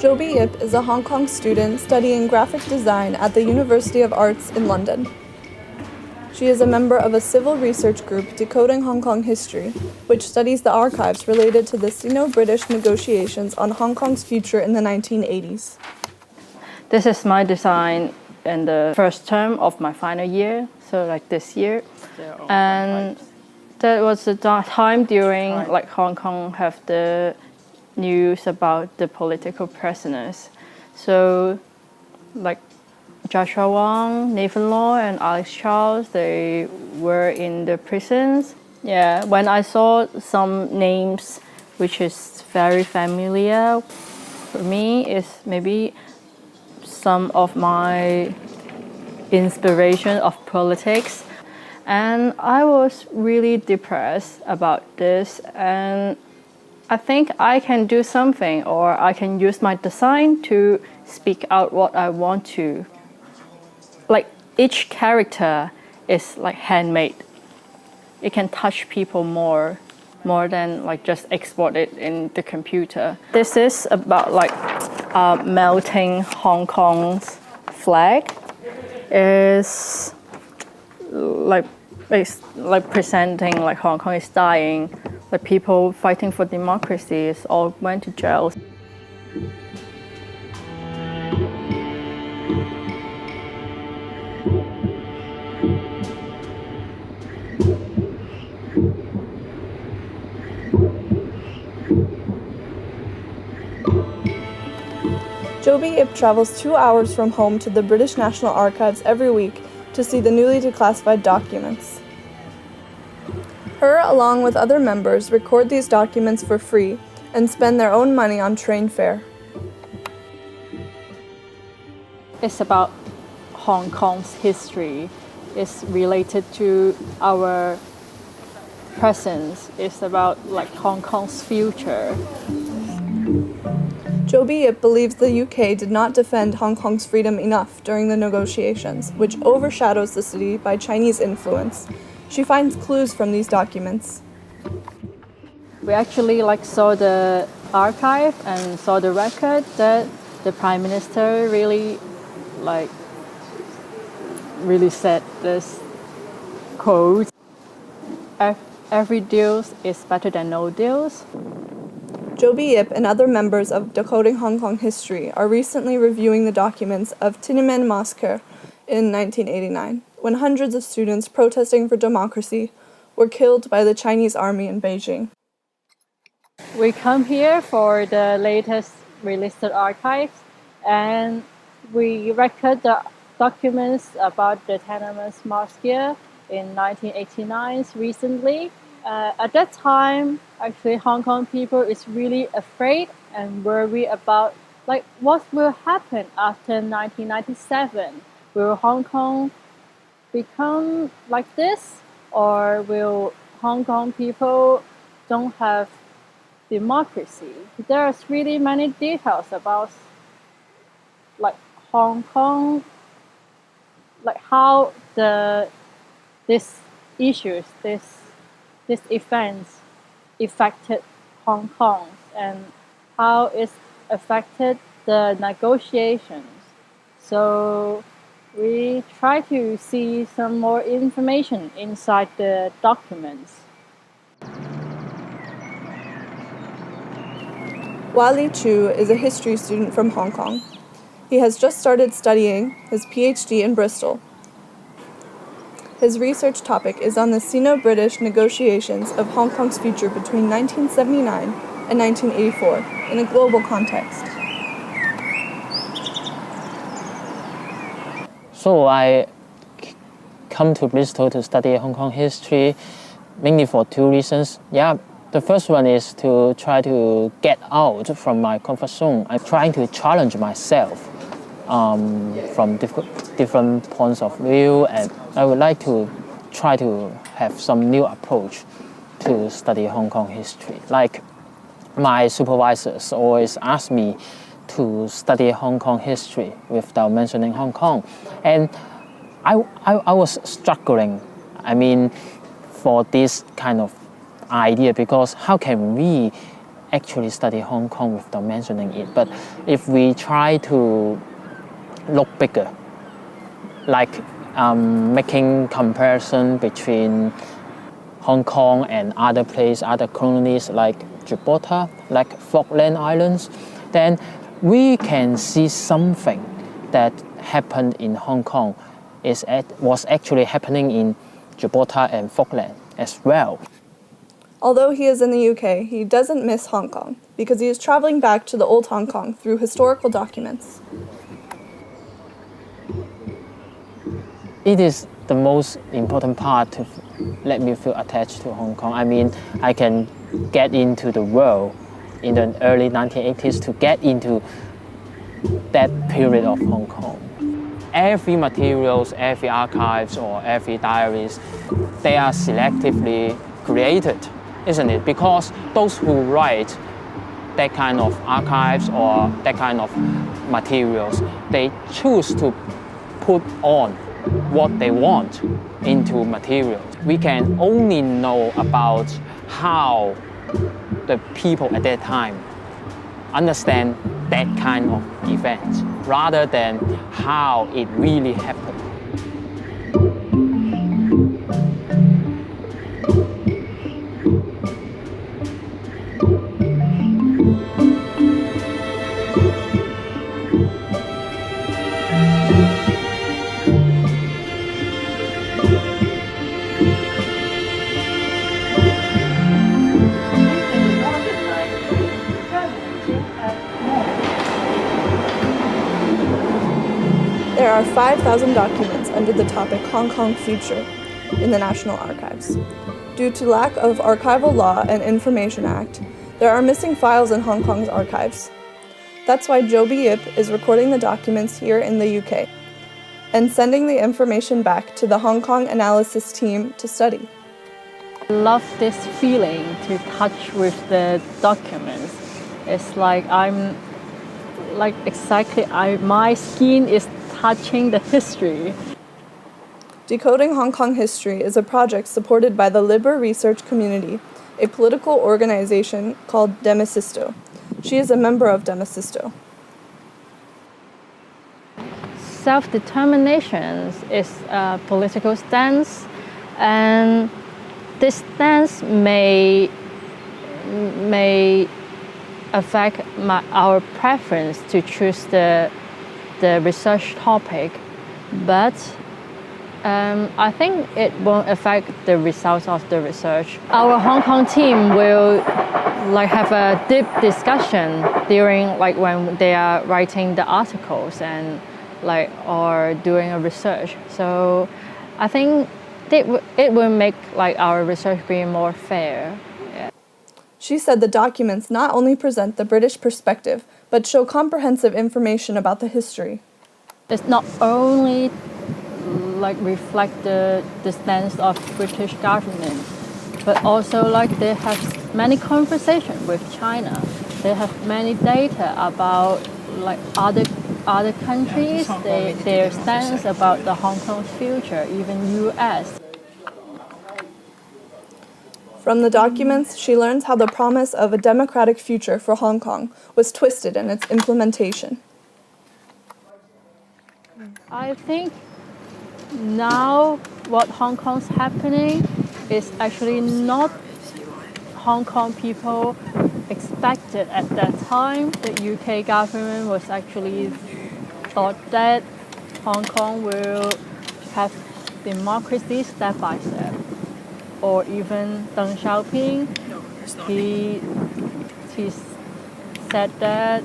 Joby Ip is a Hong Kong student studying graphic design at the University of Arts in London. She is a member of a civil research group, Decoding Hong Kong History, which studies the archives related to the Sino-British negotiations on Hong Kong's future in the 1980s. This is my design in the first term of my final year, so like this year. And that was the time during like Hong Kong have the news about the political prisoners. So like Joshua Wong, Nathan Law, and Alex Charles, they were in the prisons. Yeah, when I saw some names which is very familiar for me, is maybe some of my inspiration of politics. And I was really depressed about this, and I think I can do something, or I can use my design to speak out what I want to. Like each character is like handmade. It can touch people more than like just export it in the computer. This is about like melting Hong Kong's flag. Is like presenting like Hong Kong is dying, like people fighting for democracy is all went to jail. Joby Ip travels 2 hours from home to the British National Archives every week to see the newly declassified documents. Her, along with other members, record these documents for free and spend their own money on train fare. It's about Hong Kong's history. It's related to our present. It's about like Hong Kong's future. Joby Ip believes the UK did not defend Hong Kong's freedom enough during the negotiations, which overshadows the city by Chinese influence. She finds clues from these documents. We actually like saw the archive and saw the record that the Prime Minister really said this quote: "Every deal is better than no deals." Joby Ip and other members of Decoding Hong Kong History are recently reviewing the documents of Tiananmen Massacre in 1989, when hundreds of students protesting for democracy were killed by the Chinese army in Beijing. We come here for the latest released archives, and we record the documents about the Tiananmen Massacre in 1989 recently. At that time, actually, Hong Kong people is really afraid and worried about like what will happen after 1997. Will Hong Kong become like this, or will Hong Kong people don't have democracy? There's really many details about like Hong Kong, like how these issues, these events affected Hong Kong and how it's affected the negotiations. So we try to see some more information inside the documents. Wally Chu is a history student from Hong Kong. He has just started studying his PhD in Bristol. His research topic is on the Sino-British negotiations of Hong Kong's future between 1979 and 1984 in a global context. So I come to Bristol to study Hong Kong history mainly for two reasons. Yeah, the first one is to try to get out from my comfort zone. I'm trying to challenge myself from different points of view, and I would like to try to have some new approach to study Hong Kong history. Like my supervisors always ask me to study Hong Kong history without mentioning Hong Kong, and I was struggling. For this kind of idea, because how can we actually study Hong Kong without mentioning it. But if we try to look bigger, like making comparison between Hong Kong and other places, other colonies like Gibraltar, like Falkland Islands, then we can see something that happened in Hong Kong was actually happening in Gibraltar and Falkland as well. Although he is in the UK, he doesn't miss Hong Kong because he is traveling back to the old Hong Kong through historical documents. It is the most important part to let me feel attached to Hong Kong. I mean, I can get into the world in the early 1980s to get into that period of Hong Kong. Every materials, every archives, or every diaries, they are selectively created, isn't it? Because those who write that kind of archives or that kind of materials, they choose to put on what they want into materials. We can only know about how the people at that time understand that kind of event rather than how it really happened. There are 5,000 documents under the topic Hong Kong Future in the National Archives. Due to lack of archival law and Information Act, there are missing files in Hong Kong's archives. That's why Joby Yip is recording the documents here in the UK and sending the information back to the Hong Kong analysis team to study. I love this feeling to touch with the documents. It's like my skin is touching the history. Decoding Hong Kong History is a project supported by the Liber Research Community, a political organization called Demasisto. She is a member of Demasisto. Self-determination is a political stance, and this stance may affect our preference to choose the research topic, but I think it won't affect the results of the research. Our Hong Kong team will have a deep discussion during when they are writing the articles and or doing a research. So I think it will make our research be more fair. Yeah. She said the documents not only present the British perspective, but show comprehensive information about the history. It's not only reflect the stance of British government, but also they have many conversations with China. They have many data about other countries, their stance about the Hong Kong's future, even US. From the documents, she learns how the promise of a democratic future for Hong Kong was twisted in its implementation. I think now what Hong Kong's happening is actually not Hong Kong people expected at that time. The UK government was actually thought that Hong Kong will have democracy step by step. Or even Deng Xiaoping, he said that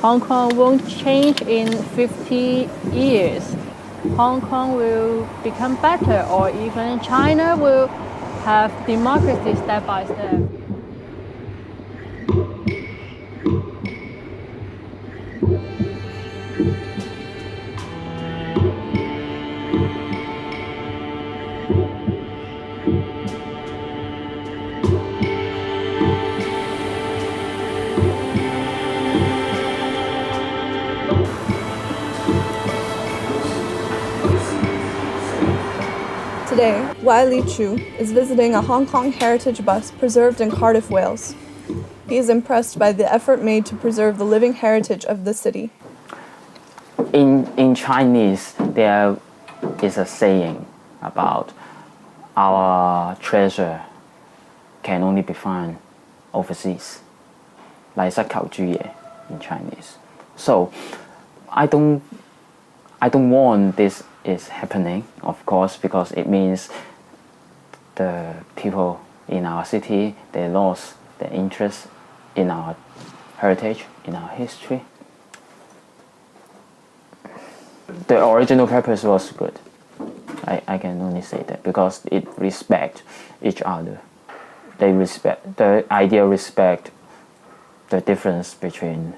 Hong Kong won't change in 50 years. Hong Kong will become better, or even China will have democracy step by step. Today, Wai Li Chu is visiting a Hong Kong heritage bus preserved in Cardiff, Wales. He is impressed by the effort made to preserve the living heritage of the city. In Chinese, there is a saying about our treasure can only be found overseas, like 失求諸野 in Chinese. So I don't want this is happening, of course, because it means the people in our city, they lost their interest in our heritage, in our history. The original purpose was good. I can only say that because it respect each other. They respect the idea, respect the difference between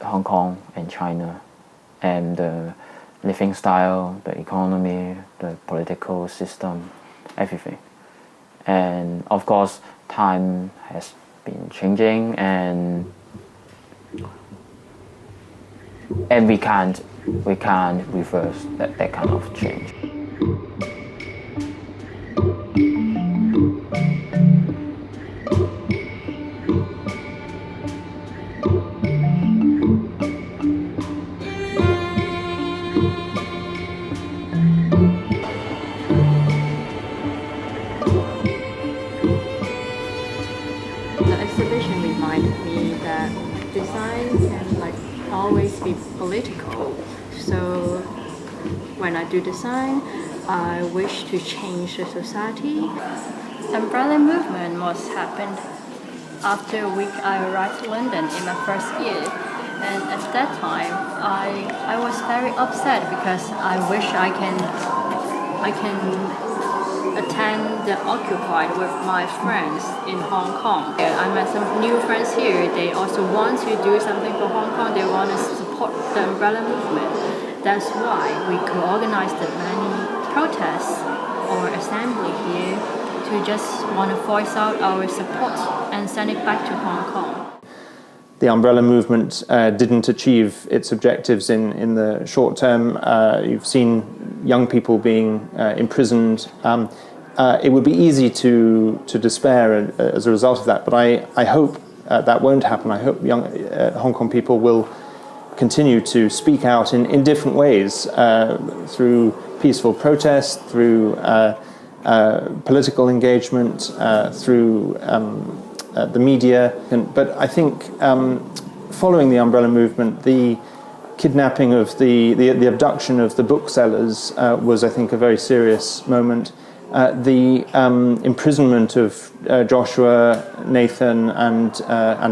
Hong Kong and China, and the living style, the economy, the political system, everything. And of course, time has been changing, and we can't reverse that kind of change. The exhibition reminded me that design can always be political. So when I do design, I wish to change the society. Umbrella movement was happened after a week I arrived to London in my first year. And at that time, I was very upset because I wish I can attend the Occupy with my friends in Hong Kong. I met some new friends here. They also want to do something for Hong Kong. They want to support the umbrella movement. That's why we co-organized many protests or assembly here to just want to voice out our support and send it back to Hong Kong. The umbrella movement didn't achieve its objectives in the short term. You've seen young people being imprisoned. It would be easy to despair as a result of that, but I hope that won't happen. I hope young Hong Kong people will continue to speak out in different ways, through peaceful protest, through political engagement, through the media. But I think following the umbrella movement, the kidnapping of the abduction of the booksellers was, I think, a very serious moment. The imprisonment of Joshua, Nathan, and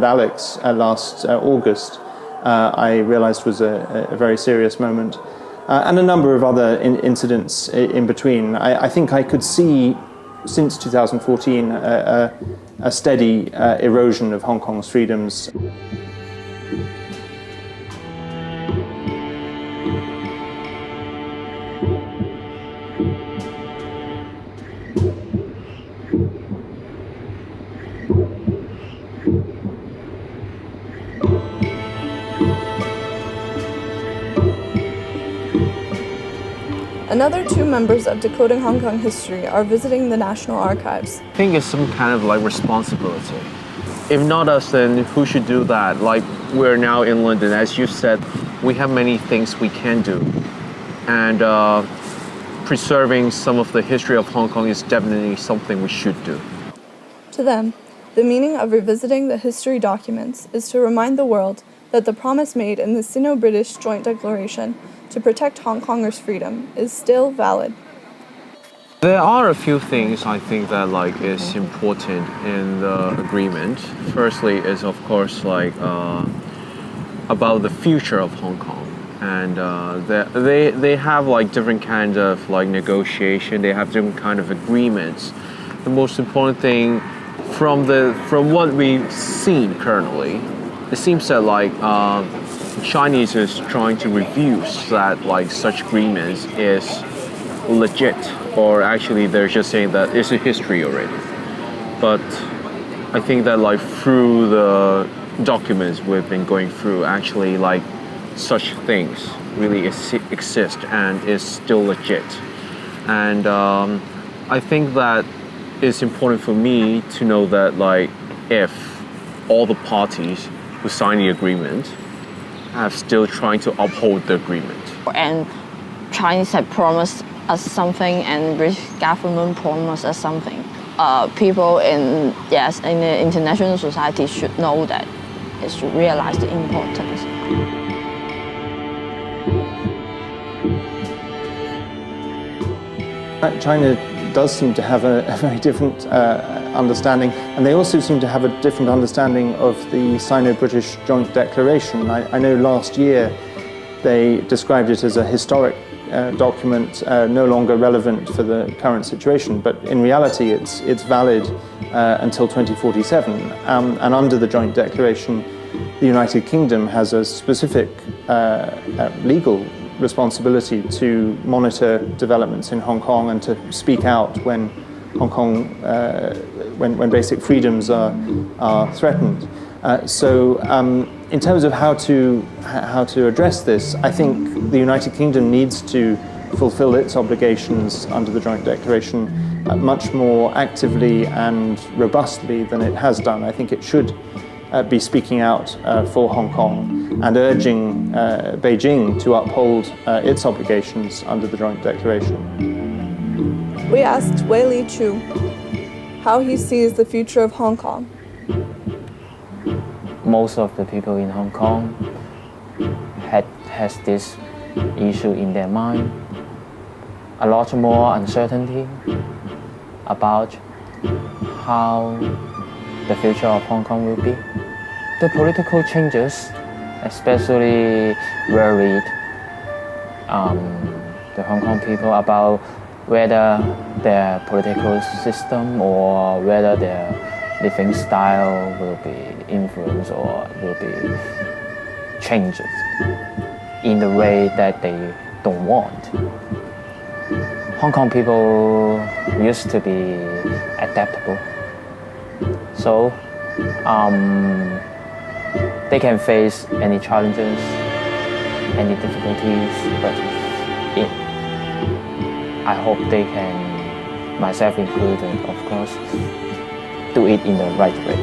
Alex last August, I realized was a very serious moment. And a number of other incidents in between. I think I could see, since 2014, a steady erosion of Hong Kong's freedoms. Another two members of Decoding Hong Kong History are visiting the National Archives. I think it's some kind of responsibility. If not us, then who should do that? We're now in London, as you said, we have many things we can do. And preserving some of the history of Hong Kong is definitely something we should do. To them, the meaning of revisiting the history documents is to remind the world that the promise made in the Sino-British Joint Declaration to protect Hong Kongers' freedom is still valid. There are a few things I think that is important in the agreement. Firstly is of course about the future of Hong Kong, and they have different kinds of negotiation. They have different kind of agreements. The most important thing from what we've seen currently, it seems that Chinese is trying to refuse that such agreements is legit, or actually they're just saying that it's a history already. But I think that through the documents we've been going through, actually such things really exist and is still legit. And I think that it's important for me to know that if all the parties who signed the agreement have still trying to uphold the agreement. And Chinese had promised us something, and British government promised us something. People in the international society should know that, it should realize the importance. China does seem to have a very different understanding, and they also seem to have a different understanding of the Sino-British Joint Declaration. I know last year they described it as a historic document, no longer relevant for the current situation, but in reality it's valid until 2047. And under the Joint Declaration, the United Kingdom has a specific legal responsibility to monitor developments in Hong Kong and to speak out when Hong Kong, when basic freedoms are threatened. So in terms of how to address this, I think the United Kingdom needs to fulfill its obligations under the Joint Declaration much more actively and robustly than it has done. I think it should be speaking out for Hong Kong and urging Beijing to uphold its obligations under the Joint Declaration. We asked Wei-Li Chu how he sees the future of Hong Kong. Most of the people in Hong Kong has this issue in their mind. A lot more uncertainty about how the future of Hong Kong will be. The political changes especially worried the Hong Kong people about whether their political system or whether their living style will be influenced or will be changed in the way that they don't want. Hong Kong people used to be adaptable, so they can face any challenges, any difficulties, but I hope they can, myself included, of course, do it in the right way.